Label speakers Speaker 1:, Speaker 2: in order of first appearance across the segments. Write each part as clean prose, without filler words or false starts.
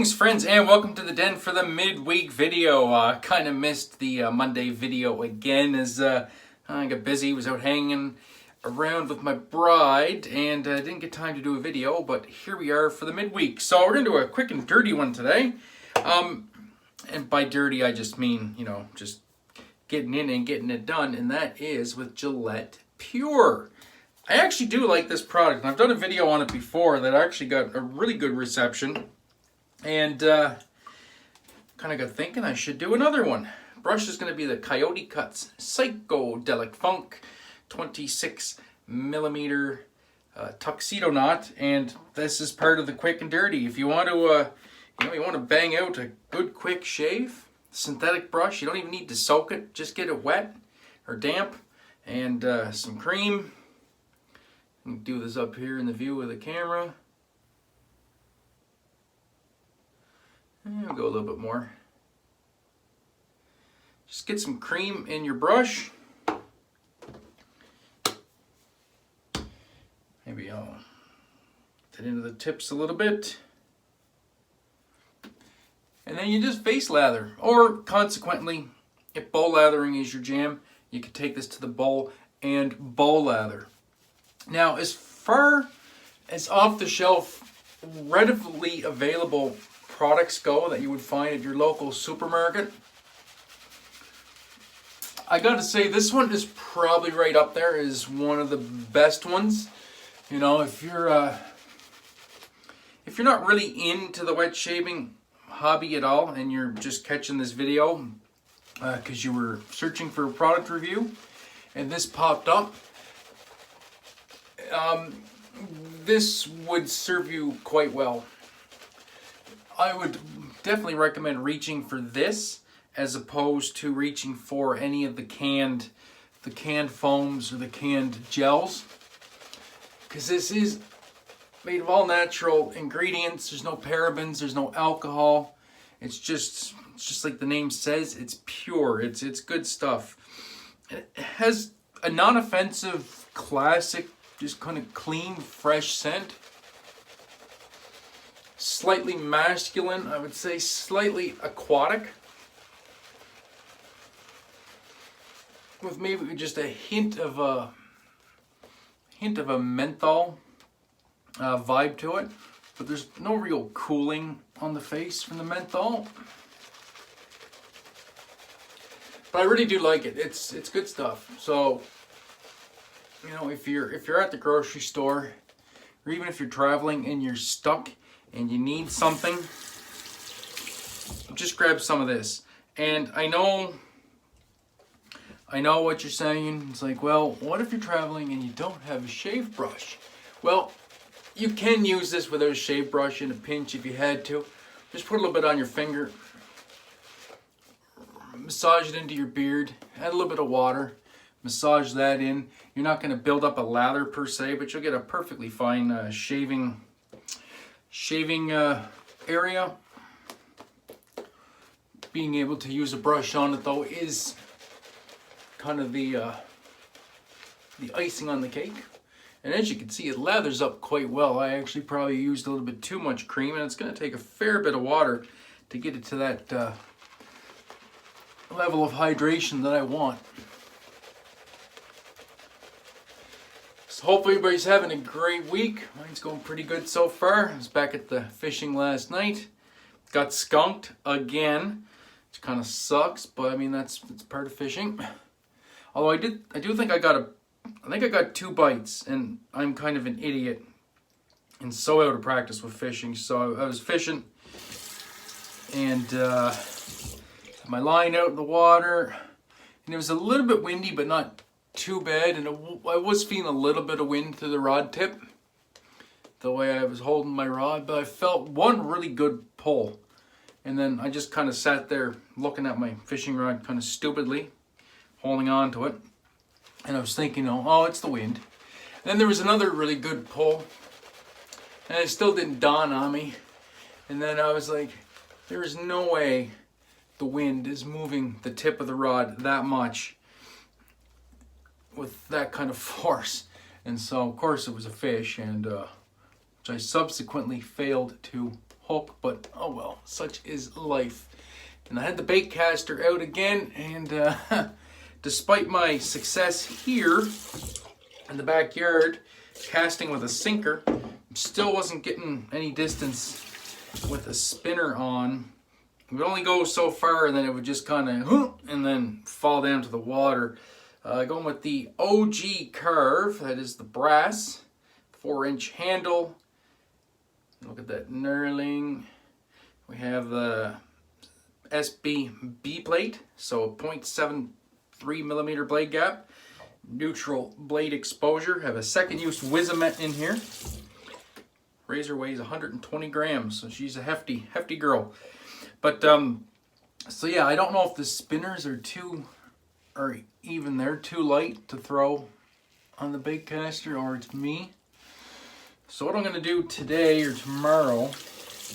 Speaker 1: Greetings friends and welcome to the den for the midweek video. Kind of missed the Monday video again as I got busy, was out hanging around with my bride and didn't get time to do a video, but here we are for the midweek. So we're going to do a quick and dirty one today. And by dirty I just mean, you know, just getting in and getting it done, and that is with Gillette Pure. I actually do like this product, and I've done a video on it before that actually got a really good reception. And kind of got thinking I should do another one. Brush is going to be the CoyoteCuts Psychedelic Funk 26mm tuxedo knot, and this is part of the quick and dirty. If you want to, you want to bang out a good quick shave, synthetic brush, you don't even need to soak it. Just get it wet or damp, and some cream. You can do this up here in the view of the camera. And we'll go a little bit more. Just get some cream in your brush. Maybe I'll get into the tips a little bit. And then you just face lather. Or consequently, if bowl lathering is your jam, you can take this to the bowl and bowl lather. Now, as far as off-the-shelf, readily available products go that you would find at your local supermarket, I gotta say this one is probably right up there as one of the best ones. You know, if you're not really into the wet shaving hobby at all and you're just catching this video because you were searching for a product review and this popped up, this would serve you quite well. I would definitely recommend reaching for this as opposed to reaching for any of the canned foams or the canned gels, because this is made of all natural ingredients. There's no parabens, there's no alcohol. It's just like the name says, it's pure. It's good stuff. It has a non-offensive, classic, just kind of clean, fresh scent. Slightly masculine, I would say slightly aquatic, with maybe just a hint of a menthol vibe to it, but there's no real cooling on the face from the menthol. But I really do like it. It's good stuff. So, you know, if you're at the grocery store, or even if you're traveling and you're stuck and you need something, just grab some of this. And I know what you're saying. It's like, well, what if you're traveling and you don't have a shave brush? Well, you can use this without a shave brush in a pinch if you had to. Just put a little bit on your finger, massage it into your beard, add a little bit of water, massage that in. You're not going to build up a lather per se, but you'll get a perfectly fine shaving area. Being able to use a brush on it though is kind of the icing on the cake. And as you can see, it lathers up quite well. I actually probably used a little bit too much cream, and it's going to take a fair bit of water to get it to that level of hydration that I want. So hopefully everybody's having a great week. Mine's going pretty good so far. I was back at the fishing last night. Got skunked again, which kind of sucks, but I mean it's part of fishing. Although I do think I got 2 bites, and I'm kind of an idiot and so out of practice with fishing. So I was fishing and had my line out in the water, and it was a little bit windy, but not too bad, and I was feeling a little bit of wind through the rod tip the way I was holding my rod, but I felt one really good pull, and then I just kind of sat there looking at my fishing rod kind of stupidly, holding on to it, and I was thinking, oh, it's the wind. And then there was another really good pull, and it still didn't dawn on me, and then I was like, there is no way the wind is moving the tip of the rod that much with that kind of force. And so of course it was a fish, and which I subsequently failed to hook, but oh well, such is life. And I had the bait caster out again, and despite my success here in the backyard casting with a sinker, still wasn't getting any distance with a spinner on. It would only go so far, and then it would just kind of and then fall down to the water. Going with the OG Karve, that is the brass, 4-inch handle. Look at that knurling. We have the SB plate, so a 0.73 millimeter blade gap, neutral blade exposure. Have a second use Wizamet in here. Razor weighs 120 grams, so she's a hefty girl. But so yeah, I don't know if the spinners are too, or even they're too light to throw on the bait caster, or it's me. So what I'm gonna do today or tomorrow,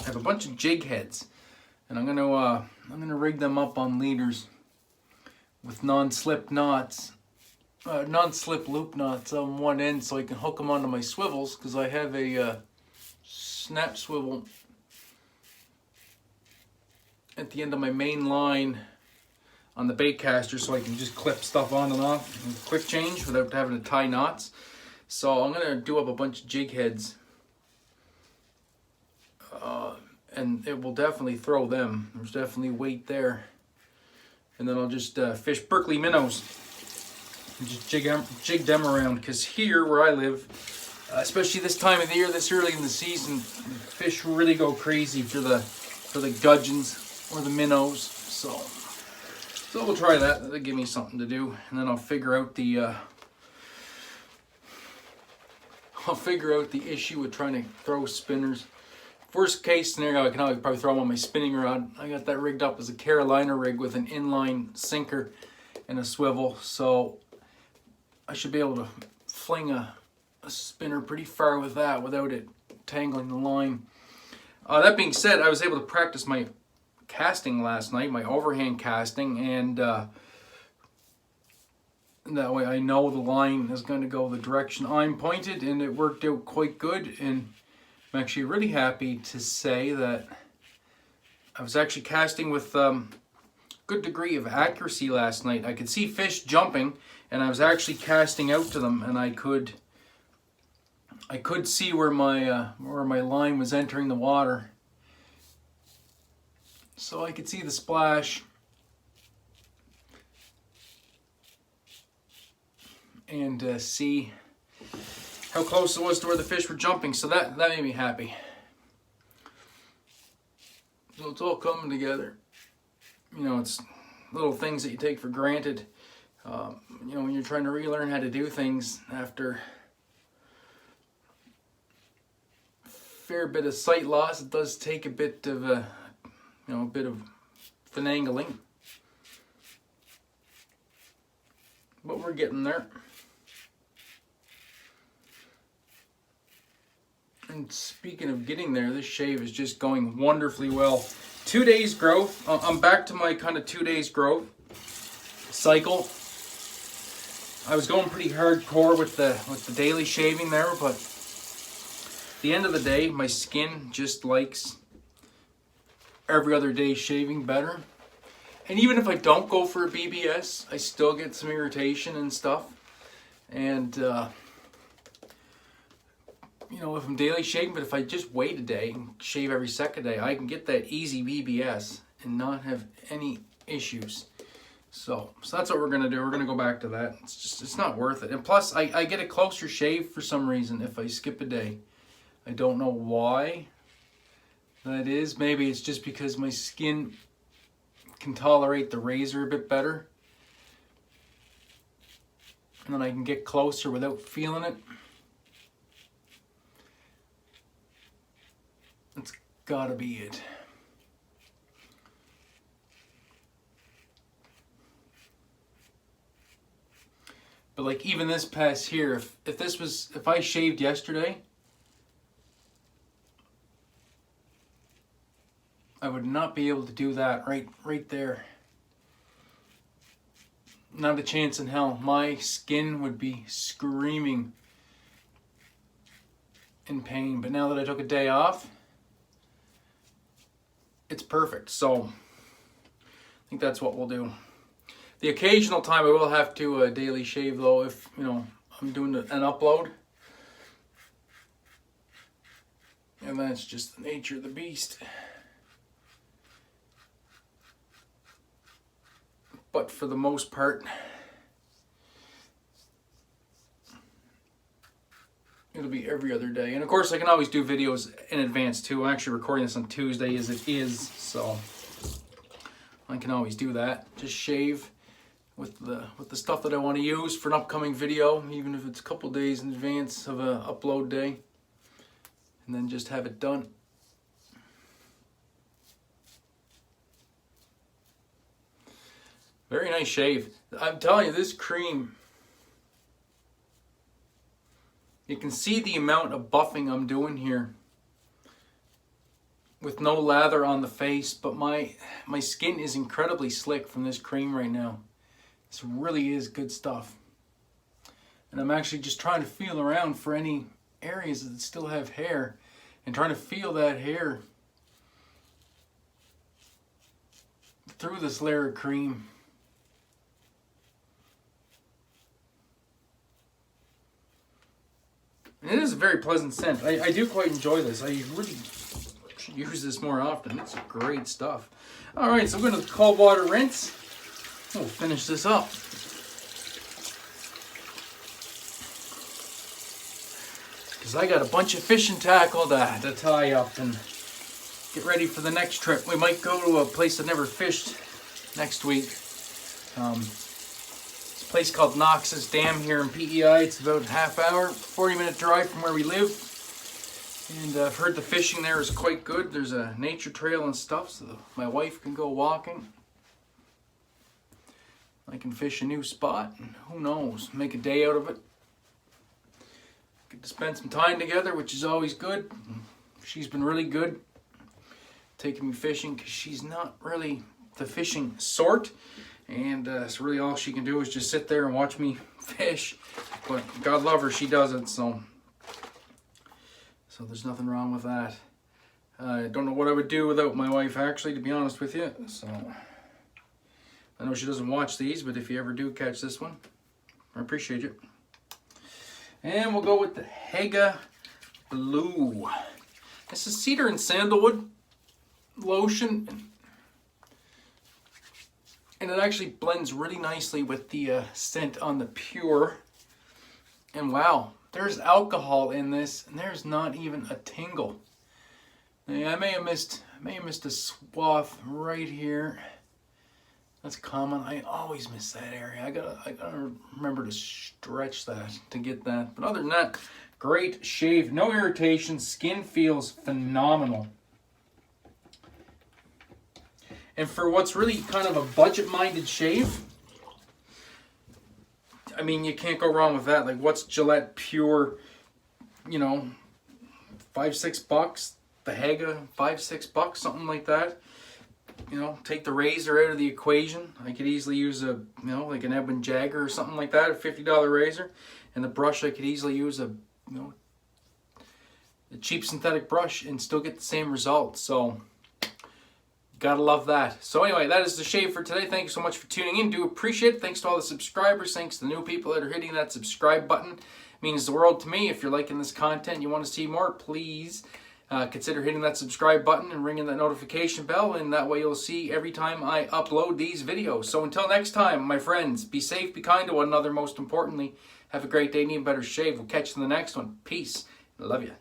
Speaker 1: I have a bunch of jig heads, and I'm gonna rig them up on leaders with non-slip knots, non-slip loop knots on one end, so I can hook them onto my swivels, because I have a snap swivel at the end of my main line on the bait caster, so I can just clip stuff on and off and quick change without having to tie knots. So I'm gonna do up a bunch of jig heads, and it will definitely throw them. There's definitely weight there. And then I'll just fish Berkeley minnows and just jig them around, because here where I live, especially this time of the year, this early in the season, fish really go crazy for the gudgeons or the minnows. So we'll try that. That'll give me something to do, and then I'll figure out the issue with trying to throw spinners. Worst case scenario, I can probably throw them on my spinning rod. I got that rigged up as a Carolina rig with an inline sinker and a swivel, so I should be able to fling a spinner pretty far with that without it tangling the line. That being said, I was able to practice my casting last night, my overhand casting, and that way I know the line is going to go the direction I'm pointed, and it worked out quite good. And I'm actually really happy to say that I was actually casting with good degree of accuracy last night. I could see fish jumping, and I was actually casting out to them, and I could see where my line was entering the water. So I could see the splash and see how close it was to where the fish were jumping. So that made me happy. So it's all coming together. You know, it's little things that you take for granted. You know, when you're trying to relearn how to do things after a fair bit of sight loss, it does take a bit of a bit of finagling. But we're getting there. And speaking of getting there, this shave is just going wonderfully well. 2 days growth. I'm back to my kind of 2 days growth cycle. I was going pretty hardcore with the daily shaving there, but at the end of the day, my skin just likes every other day shaving better. And even if I don't go for a BBS, I still get some irritation and stuff. And you know, if I'm daily shaving, but if I just wait a day and shave every second day, I can get that easy BBS and not have any issues. So that's what we're gonna do. We're gonna go back to that. It's not worth it. And plus, I get a closer shave for some reason if I skip a day. I don't know why that is. Maybe it's just because my skin can tolerate the razor a bit better, and then I can get closer without feeling it. That's gotta be it. But like even this past here, if I shaved yesterday, I would not be able to do that right there. Not a chance in hell. My skin would be screaming in pain. But now that I took a day off, it's perfect. So I think that's what we'll do. The occasional time I will have to daily shave though, if you know I'm doing an upload. And that's just the nature of the beast. But for the most part, it'll be every other day. And of course I can always do videos in advance too. I'm actually recording this on Tuesday as it is, so I can always do that. Just shave with the stuff that I want to use for an upcoming video, even if it's a couple days in advance of an upload day. And then just have it done. Very nice shave. I'm telling you, this cream, you can see the amount of buffing I'm doing here with no lather on the face, but my skin is incredibly slick from this cream right now. This really is good stuff. And I'm actually just trying to feel around for any areas that still have hair and trying to feel that hair through this layer of cream. And it is a very pleasant scent. I do quite enjoy this. I really should use this more often. It's great stuff. Alright, so I'm going to cold water rinse. We'll finish this up. Because I got a bunch of fishing tackle to tie up and get ready for the next trip. We might go to a place I've never fished next week. It's a place called Knox's Dam here in PEI. It's about a half hour, 40-minute drive from where we live. And I've heard the fishing there is quite good. There's a nature trail and stuff, so my wife can go walking. I can fish a new spot, and who knows, make a day out of it. Get to spend some time together, which is always good. She's been really good taking me fishing because she's not really the fishing sort. And so really all she can do is just sit there and watch me fish. But God love her, she does it, so there's nothing wrong with that. I don't know what I would do without my wife, actually, to be honest with you. So I know she doesn't watch these, but if you ever do catch this one, I appreciate it. And we'll go with the Hega Blue. This is cedar and sandalwood lotion. And it actually blends really nicely with the scent on the Pure. And wow, there's alcohol in this, and there's not even a tingle. Now, I may have missed a swath right here. That's common. I always miss that area. I gotta remember to stretch that to get that. But other than that, great shave. No irritation. Skin feels phenomenal. And for what's really kind of a budget-minded shave, I mean, you can't go wrong with that. Like, what's Gillette Pure, you know, $5-6? The Hega, $5-6, something like that. You know, take the razor out of the equation. I could easily use a, you know, like an Edwin Jagger or something like that, a $50 razor. And the brush, I could easily use a, you know, a cheap synthetic brush and still get the same results. So, gotta love that. So anyway, that is the shave for today. Thank you so much for tuning in. Do appreciate it. Thanks to all the subscribers. Thanks to the new people that are hitting that subscribe button. It means the world to me. If you're liking this content and you want to see more, please consider hitting that subscribe button and ringing that notification bell, and that way you'll see every time I upload these videos. So until next time, my friends, be safe, be kind to one another. Most importantly, have a great day and even better shave. We'll catch you in the next one. Peace. I love you.